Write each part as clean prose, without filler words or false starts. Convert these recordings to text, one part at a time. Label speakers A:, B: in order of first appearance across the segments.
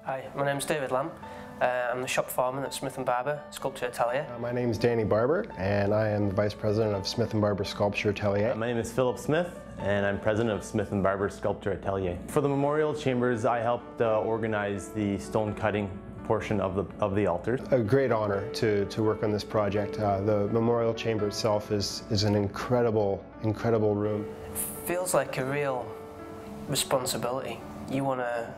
A: Hi, my name's David Lamb. I'm the shop foreman at Smith & Barber Sculpture Atelier.
B: My name is Danny Barber, and I am the Vice President of Smith & Barber Sculpture Atelier.
C: My name is Philip Smith, and I'm President of Smith & Barber Sculpture Atelier. For the memorial chambers, I helped organize the stone cutting portion of the altars.
B: A great honor to work on this project. The memorial chamber itself is an incredible room.
A: It feels like a real responsibility. You want to,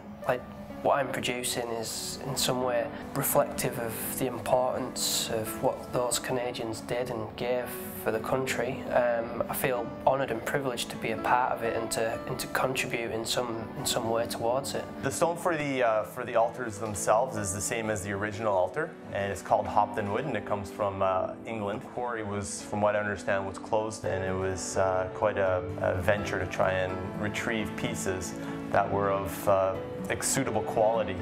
A: what I'm producing is in some way reflective of the importance of what those Canadians did and gave for the country. I feel honoured and privileged to be a part of it and to contribute in some way towards it.
C: The stone for the altars themselves is the same as the original altar, and it's called Hopton wood, and it comes from England. The quarry was, from what I understand, was closed, and it was quite a venture to try and retrieve pieces that were of suitable quality.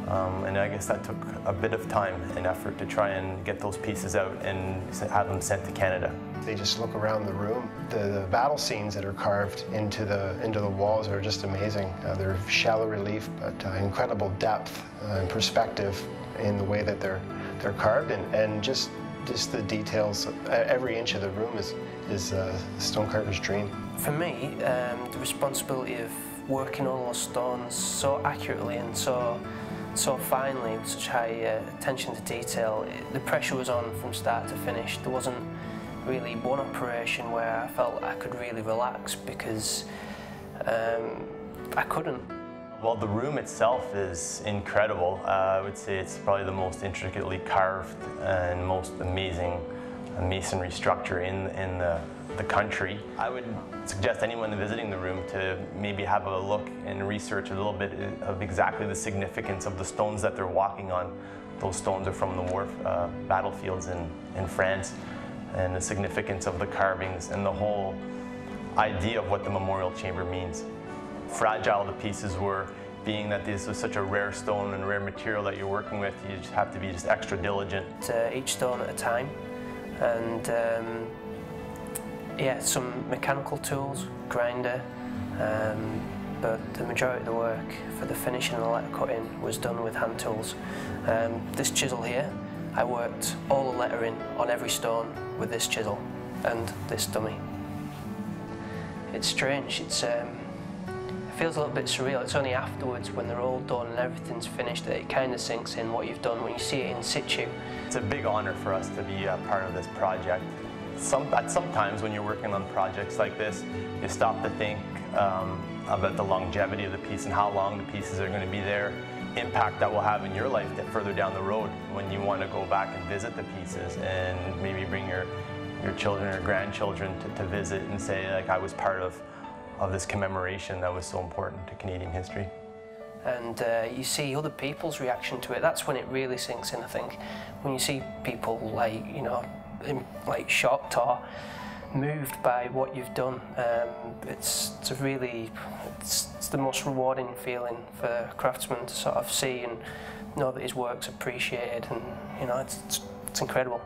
C: And I guess that took a bit of time and effort to try and get those pieces out and have them sent to Canada.
B: They just look around the room. The battle scenes that are carved into the walls are just amazing. They're shallow relief, but incredible depth and perspective in the way that they're carved, and just the details. Every inch of the room is a stonecarver's dream.
A: For me, the responsibility of working all those stones so accurately and so finely, with such high attention to detail, the pressure was on from start to finish. There wasn't really one operation where I felt I could really relax, because I couldn't.
C: Well, the room itself is incredible. I would say it's probably the most intricately carved and most amazing masonry structure in the country. I would suggest anyone visiting the room to maybe have a look and research a little bit of exactly the significance of the stones that they're walking on. Those stones are from the war battlefields in France, and the significance of the carvings and the whole idea of what the memorial chamber means. Fragile the pieces were, being that this was such a rare stone and rare material that you're working with, you just have to be just extra diligent.
A: Each stone at a time, and yeah, some mechanical tools, grinder, but the majority of the work for the finishing and the letter cutting was done with hand tools. This chisel here, I worked all the lettering on every stone with this chisel and this dummy. It's strange, it feels a little bit surreal. It's only afterwards, when they're all done and everything's finished, that it kind of sinks in what you've done when you see it in situ.
C: It's a big honor for us to be a part of this project. Sometimes when you're working on projects like this, you stop to think about the longevity of the piece and how long the pieces are going to be there, impact that will have in your life further down the road when you want to go back and visit the pieces and maybe bring your children or grandchildren to visit and say, like, I was part of this commemoration that was so important to Canadian history.
A: And you see other people's reaction to it. That's when it really sinks in, I think. When you see people shocked or moved by what you've done, it's the most rewarding feeling for a craftsman to sort of see and know that his work's appreciated, and it's incredible.